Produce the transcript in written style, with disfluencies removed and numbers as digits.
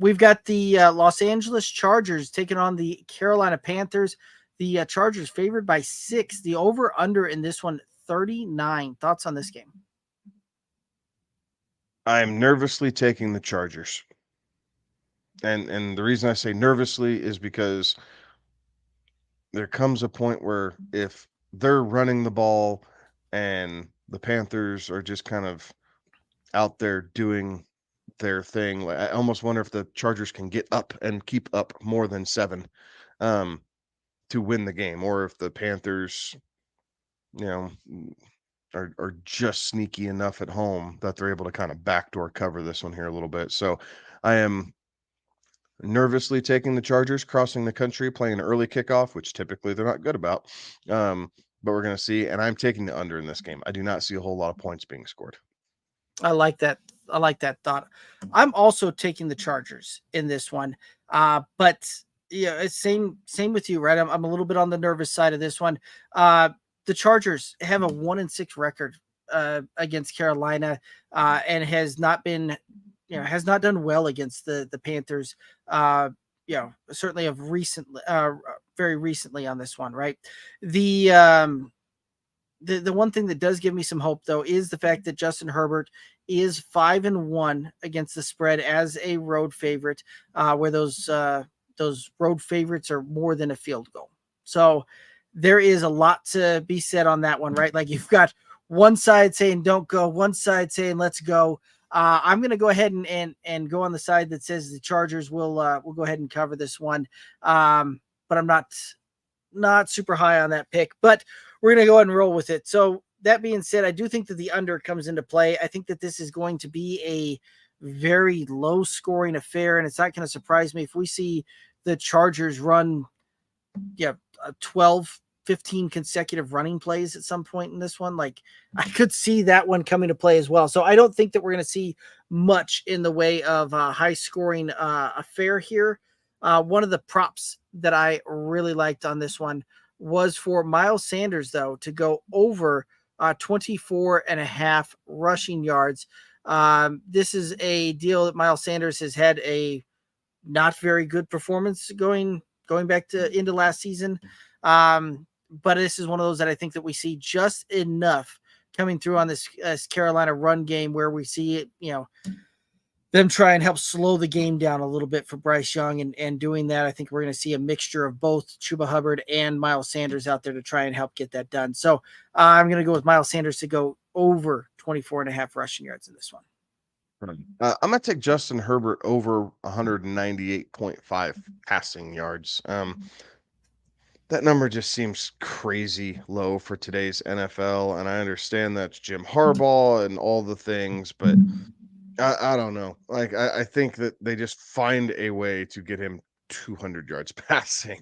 we've got the Los Angeles Chargers taking on the Carolina Panthers. The Chargers favored by 6. The over-under in this one, 39. Thoughts on this game? I'm nervously taking the Chargers. And the reason I say nervously is because there comes a point where if they're running the ball and the Panthers are just kind of out there doing their thing, I almost wonder if the Chargers can get up and keep up more than 7 um, to win the game, or if the Panthers, you know, are just sneaky enough at home that they're able to kind of backdoor cover this one here a little bit. So I am nervously taking the Chargers crossing the country, playing an early kickoff, which typically they're not good about. But we're going to see. And I'm taking the under in this game. I do not see a whole lot of points being scored. I like that. I like that thought. I'm also taking the Chargers in this one. But yeah, it's same with you, right? I'm a little bit on the nervous side of this one. The Chargers have a 1-6 record against Carolina, and has not been, has not done well against the Panthers. Certainly of recently, very recently on this one, right? The one thing that does give me some hope though is the fact that Justin Herbert is 5-1 against the spread as a road favorite, where those road favorites are more than a field goal. So there is a lot to be said on that one, right? Like you've got one side saying don't go, one side saying let's go. I'm going to go ahead and go on the side that says the Chargers will go ahead and cover this one, but I'm not super high on that pick. But we're going to go ahead and roll with it. So that being said, I do think that the under comes into play. I think that this is going to be a very low scoring affair, and it's not going to surprise me if we see the Chargers run 12, 15 consecutive running plays at some point in this one. Like I could see that one coming to play as well. So I don't think that we're going to see much in the way of a high scoring affair here. One of the props that I really liked on this one was for Miles Sanders, though, to go over 24.5 rushing yards. This is a deal that Miles Sanders has had a not very good performance going back to into last season. But this is one of those that I think that we see just enough coming through on this Carolina run game where we see it, them try and help slow the game down a little bit for Bryce Young. And doing that, I think we're going to see a mixture of both Chuba Hubbard and Miles Sanders out there to try and help get that done. So I'm going to go with Miles Sanders to go over 24.5 rushing yards in this one. I'm going to take Justin Herbert over 198.5 passing yards. That number just seems crazy low for today's NFL, and I understand that's Jim Harbaugh and all the things, but I don't know. Like I think that they just find a way to get him 200 yards passing.